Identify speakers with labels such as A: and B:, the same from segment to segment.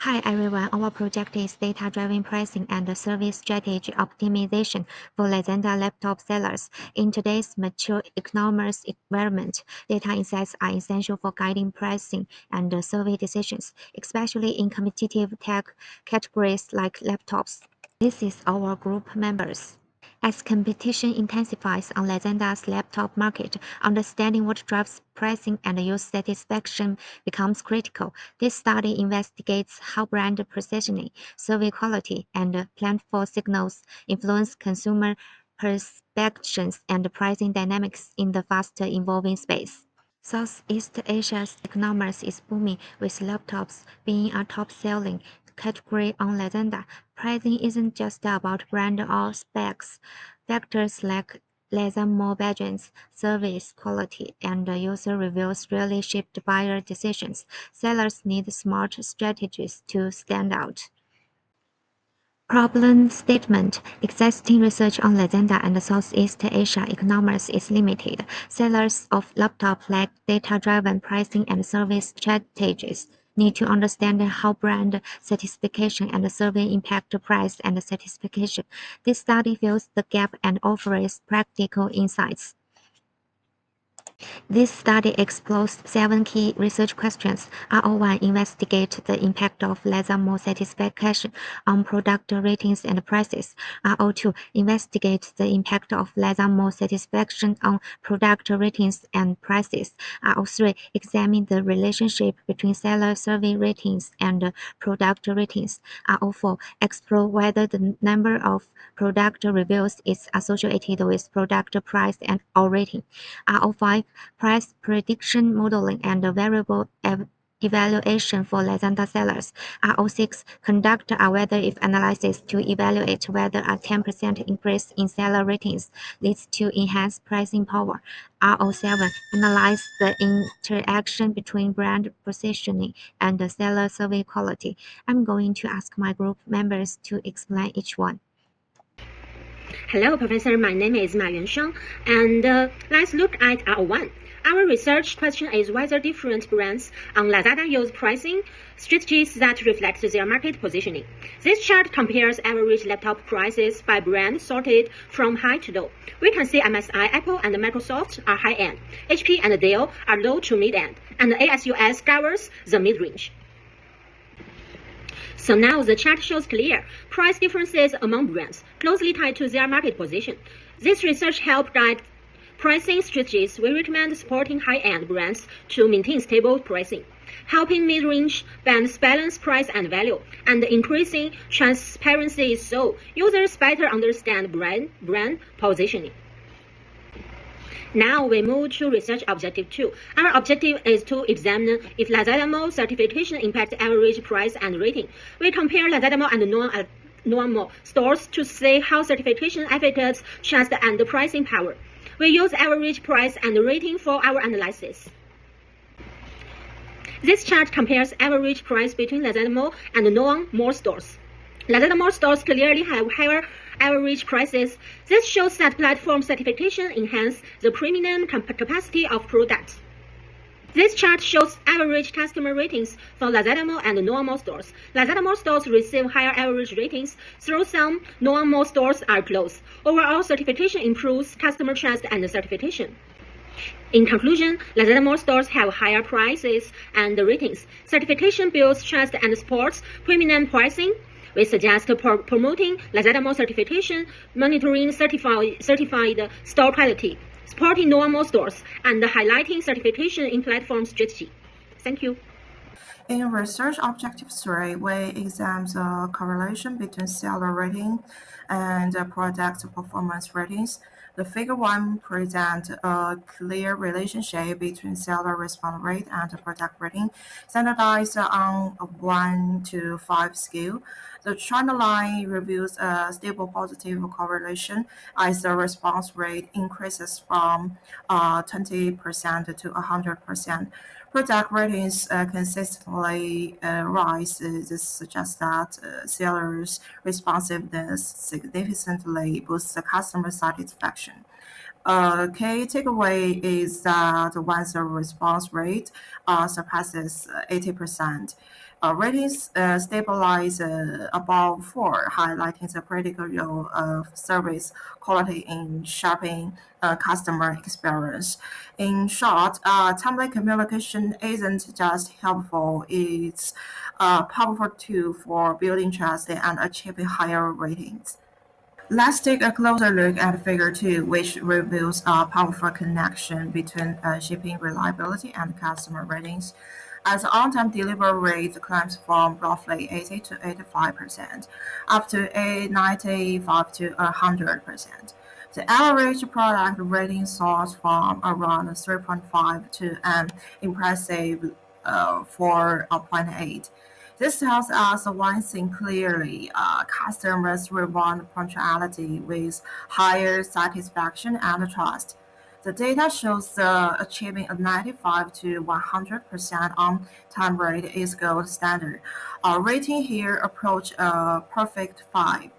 A: Hi everyone, our project is data-driven pricing and service strategy optimization for Lazada laptop sellers. In today's mature e-commerce environment, data insights are essential for guiding pricing and survey decisions, especially in competitive tech categories like laptops. This is our group members. As competition intensifies on Lazada's laptop market, understanding what drives pricing and user satisfaction becomes critical. This study investigates how brand positioning, survey quality, and platform signals influence consumer perceptions and pricing dynamics in the faster evolving space. Southeast Asia's e-commerce is booming, with laptops being a top-selling category on Lazada. Pricing isn't just about brand or specs. Factors like Lazada budgets, service quality, and user reviews really shape buyer decisions. Sellers need smart strategies to stand out. Problem statement: existing research on Lazada and Southeast Asia e-commerce is limited. Sellers of laptops lack data-driven pricing and service strategies. Need to understand how brand satisfaction and survey impact price and satisfaction. This study fills the gap and offers practical insights. This study explores 7 key research questions. R01 investigate the impact of Lazada satisfaction on product ratings and prices. R02 investigate the impact of Lazada satisfaction on product ratings and prices. R03 examine the relationship between seller survey ratings and product ratings. R04 explore whether the number of product reviews is associated with product price and or rating. R05 price prediction modeling and variable evaluation for Lazada sellers. R06 conduct a weather-if analysis to evaluate whether a 10% increase in seller ratings leads to enhanced pricing power. R07 analyze the interaction between brand positioning and the seller survey quality. I'm going to ask my group members to explain each one.
B: Hello, Professor. My name is Ma Yuansheng, and let's look at R1. Our research question is whether different brands on Lazada use pricing strategies that reflect their market positioning. This chart compares average laptop prices by brand sorted from high to low. We can see MSI, Apple, and Microsoft are high-end. HP and Dell are low to mid-end, and ASUS covers the mid-range. So now the chart shows clear price differences among brands, closely tied to their market position. This research helped guide pricing strategies. We recommend supporting high-end brands to maintain stable pricing, helping mid-range brands balance price and value, and increasing transparency so users better understand brand positioning. Now we move to research objective 2. Our objective is to examine if Lazada Mall certification impacts average price and rating. We compare Lazada Mall and non-mall stores to see how certification affects trust and pricing power. We use average price and rating for our analysis. This chart compares average price between Lazada Mall and non-mall stores. Lazada Mall stores clearly have higher average prices. This shows that platform certification enhances the premium capacity of products. This chart shows average customer ratings for Lazada Mall and non-mall stores. Lazada Mall stores receive higher average ratings, though some non-mall stores are closed. Overall, certification improves customer trust and certification. In conclusion, Lazada Mall stores have higher prices and ratings. Certification builds trust and supports premium pricing. We suggest promoting Lazada Mall certification, monitoring certified store quality, supporting normal stores, and highlighting certification in platform strategy. Thank you.
C: In research objective 3, we examine the correlation between seller rating and product performance ratings. The figure 1 presents a clear relationship between seller response rate and product rating, standardized on a 1 to 5 scale. The trend line reveals a stable positive correlation as the response rate increases from 20% to 100%. Product ratings consistently rise. This suggests that sellers' responsiveness significantly boosts the customer satisfaction. Key takeaway is that once the response rate surpasses 80%, Ratings stabilize above 4, highlighting the critical role of service quality in shaping customer experience. In short, timely communication isn't just helpful, it's a powerful tool for building trust and achieving higher ratings. Let's take a closer look at Figure 2, which reveals a powerful connection between shipping reliability and customer ratings. As the on-time delivery rate climbs from roughly 80 to 85%, up to 95 to 100%. The average product rating soars from around 3.5 to an impressive 4.8. This tells us one thing clearly: customers reward punctuality with higher satisfaction and trust. The data shows achieving a 95 to 100% on-time rate is gold standard. Our rating here approach a perfect 5.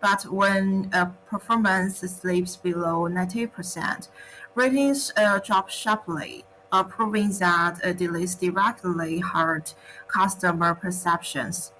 C: But when performance slips below 90%, ratings drop sharply, proving that delays directly hurt customer perceptions.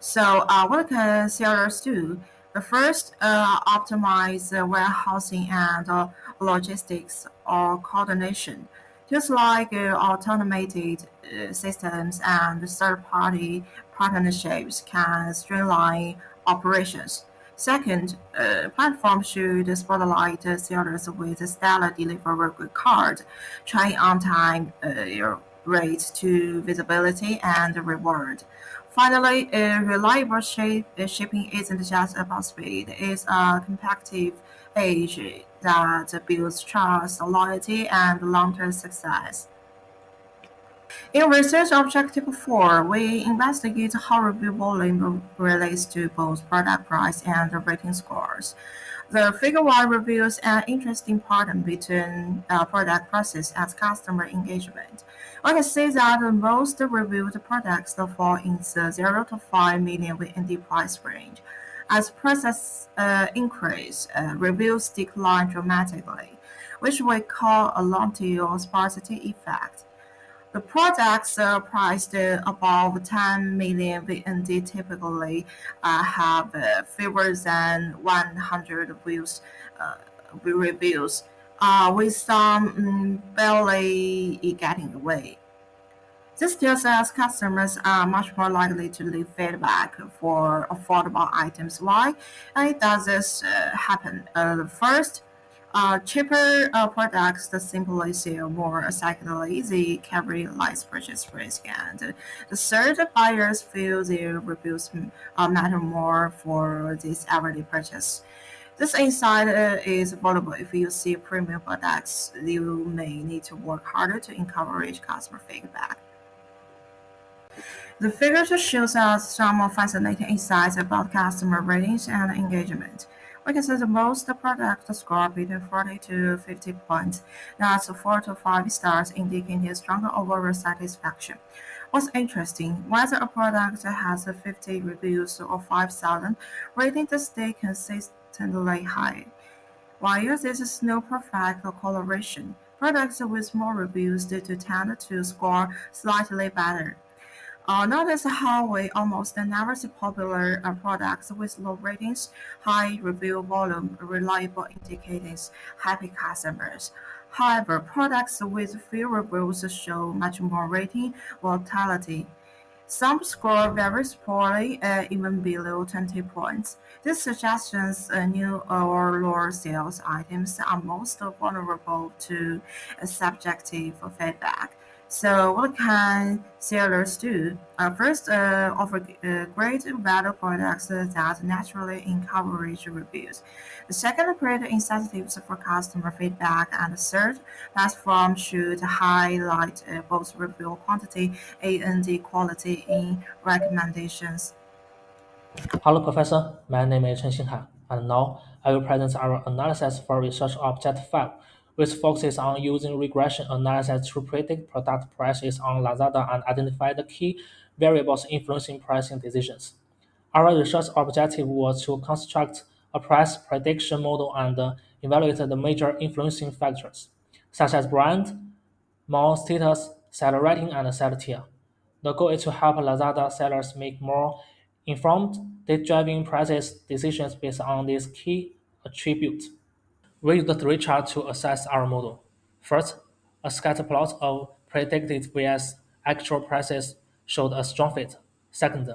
C: So, what can sellers do? The first, optimize warehousing and logistics or coordination. Just like automated systems and third-party partnerships can streamline operations. Second, platforms should spotlight sellers with a stellar delivery record, trying on-time rate to visibility and reward. Finally, a reliable shipping isn't just about speed, it's a competitive edge that builds trust, loyalty, and long-term success. In Research Objective 4, we investigate how review volume relates to both product price and rating scores. The Figure 1 reveals an interesting pattern between product prices and customer engagement. We can see that most reviewed products fall in the 0 to 5 million within the price range. As prices increase, reviews decline dramatically, which we call a loyalty or sparsity effect. The products priced above 10 million VND typically have fewer than 100 reviews, with some barely getting away. This tells us customers are much more likely to leave feedback for affordable items. Why does this happen? First, cheaper products that simply sell more. Secondly, they carry less purchase risk. And the third, buyers feel their reviews matter more for this everyday purchase. This insight is valuable if you see premium products. You may need to work harder to encourage customer feedback. The figure shows us some fascinating insights about customer ratings and engagement. We can see the most product score between 40 to 50 points. That's 4 to 5 stars, indicating stronger overall satisfaction. What's interesting, whether a product has 50 reviews or 5,000, ratings stay consistently high. While this is no perfect correlation, products with more reviews do tend to score slightly better. Notice how we almost never see popular products with low ratings, high review volume, reliable indicators, happy customers. However, products with few reviews show much more rating volatility. Some score very poorly, even below 20 points. This suggests new or lower sales items are most vulnerable to subjective feedback. So, what can sellers do? First, offer great value products that naturally encourage reviews. The second, create incentives for customer feedback. And third, platforms should highlight both review quantity and quality in recommendations.
D: Hello, Professor. My name is Chen Xinhan, and now I will present our analysis for Research Object 5, which focuses on using regression analysis to predict product prices on Lazada and identify the key variables influencing pricing decisions. Our research objective was to construct a price prediction model and evaluate the major influencing factors, such as brand, mall status, seller rating, and seller tier. The goal is to help Lazada sellers make more informed, data-driven prices decisions based on these key attributes. We use the three charts to assess our model. First, a scatter plot of predicted vs actual prices showed a strong fit. Second,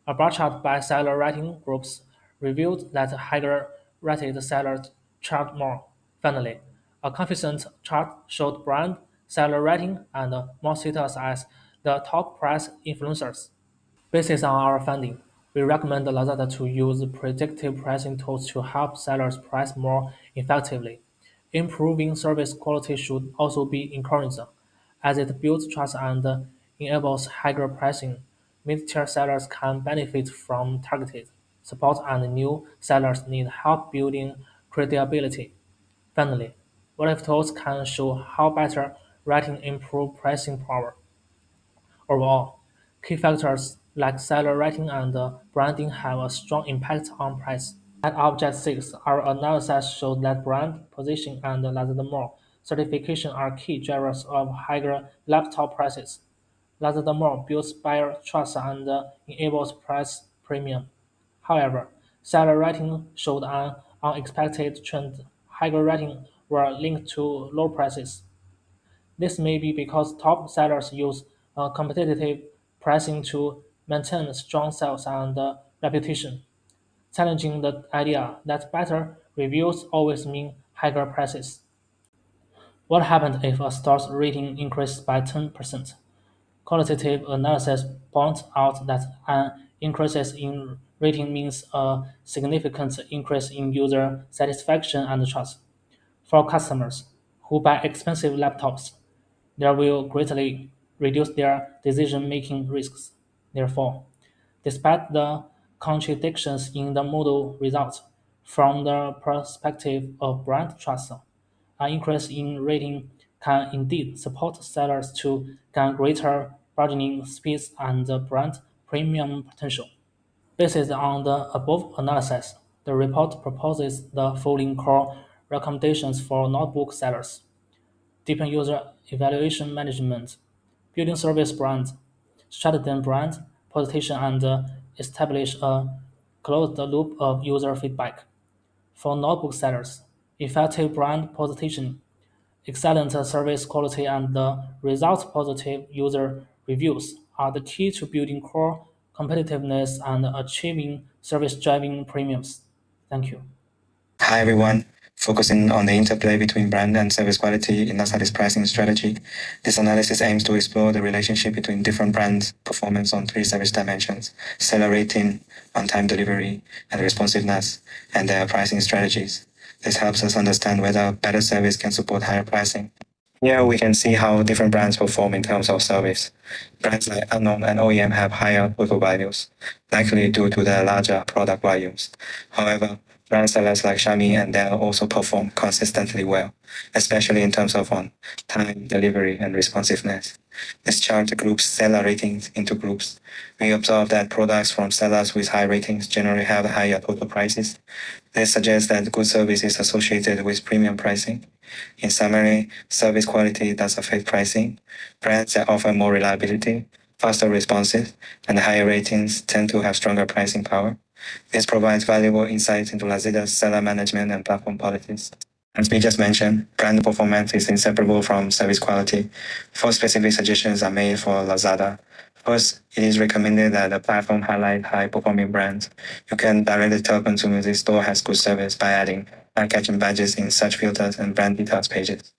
D: a bar chart by seller rating groups revealed that higher rated sellers charged more. Finally, a confidence chart showed brand, seller rating, and more status as the top price influencers. Based on our finding, we recommend Lazada to use predictive pricing tools to help sellers price more effectively. Improving service quality should also be encouraged, as it builds trust and enables higher pricing. Mid-tier sellers can benefit from targeted support, and new sellers need help building credibility. Finally, what if tools can show how better writing improve pricing power. Overall, key factors like seller rating and branding have a strong impact on price. At Object 6, our analysis showed that brand, position, and Lazada More certification are key drivers of higher laptop prices. Lazada More builds buyer trust and enables price premium. However, seller rating showed an unexpected trend. Higher rating were linked to low prices. This may be because top sellers use competitive pricing to maintain strong sales and reputation, challenging the idea that better reviews always mean higher prices. What happens if a store's rating increases by 10%? Qualitative analysis points out that an increase in rating means a significant increase in user satisfaction and trust. For customers who buy expensive laptops, that will greatly reduce their decision-making risks. Therefore, despite the contradictions in the model results, from the perspective of brand trust, an increase in rating can indeed support sellers to gain greater bargaining speeds and brand premium potential. Based on the above analysis, the report proposes the following core recommendations for notebook sellers: deepen user evaluation management, building service brand, strengthen brand position, and establish a closed loop of user feedback. For notebook sellers, effective brand positioning, excellent service quality, and the result positive user reviews are the key to building core competitiveness and achieving service-driving premiums. Thank you.
E: Hi everyone. Focusing on the interplay between brand and service quality in Lazada's pricing strategy, this analysis aims to explore the relationship between different brands' performance on three service dimensions: seller rating, on-time delivery, and responsiveness, and their pricing strategies. This helps us understand whether better service can support higher pricing. Here we can see how different brands perform in terms of service. Brands like Unknown and OEM have higher total values, likely due to their larger product volumes. However, brand sellers like Xiaomi and Dell also perform consistently well, especially in terms of on-time delivery and responsiveness. This chart groups seller ratings into groups. We observe that products from sellers with high ratings generally have higher total prices. This suggests that good service is associated with premium pricing. In summary, service quality does affect pricing. Brands that offer more reliability, faster responses, and higher ratings tend to have stronger pricing power. This provides valuable insight into Lazada's seller management and platform policies. As we just mentioned, brand performance is inseparable from service quality. Four specific suggestions are made for Lazada. First, it is recommended that the platform highlight high-performing brands. You can directly tell consumers this store has good service by adding eye-catching badges in search filters and brand details pages.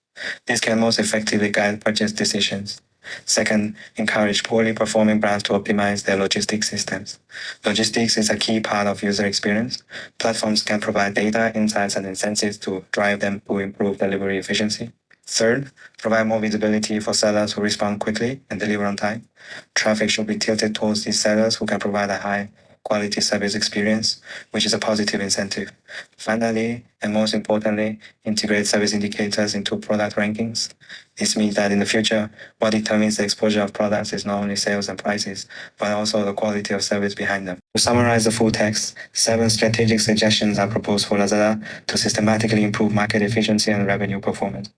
E: This can most effectively guide purchase decisions. Second, encourage poorly performing brands to optimize their logistics systems. Logistics is a key part of user experience. Platforms can provide data, insights, and incentives to drive them to improve delivery efficiency. Third, provide more visibility for sellers who respond quickly and deliver on time. Traffic should be tilted towards these sellers who can provide a high quality service experience, which is a positive incentive. Finally, and most importantly, integrate service indicators into product rankings. This means that in the future, what determines the exposure of products is not only sales and prices, but also the quality of service behind them. To summarize the full text, 7 strategic suggestions are proposed for Lazada to systematically improve market efficiency and revenue performance.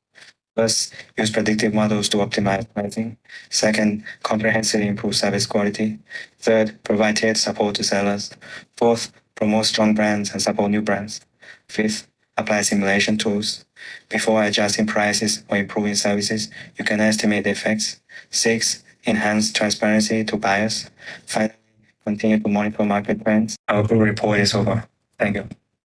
E: First, use predictive models to optimize pricing. Second, comprehensively improve service quality. Third, provide tiered support to sellers. Fourth, promote strong brands and support new brands. Fifth, apply simulation tools. Before adjusting prices or improving services, you can estimate the effects. Six, enhance transparency to buyers. Finally, continue to monitor market trends. Our group report is over. Thank you.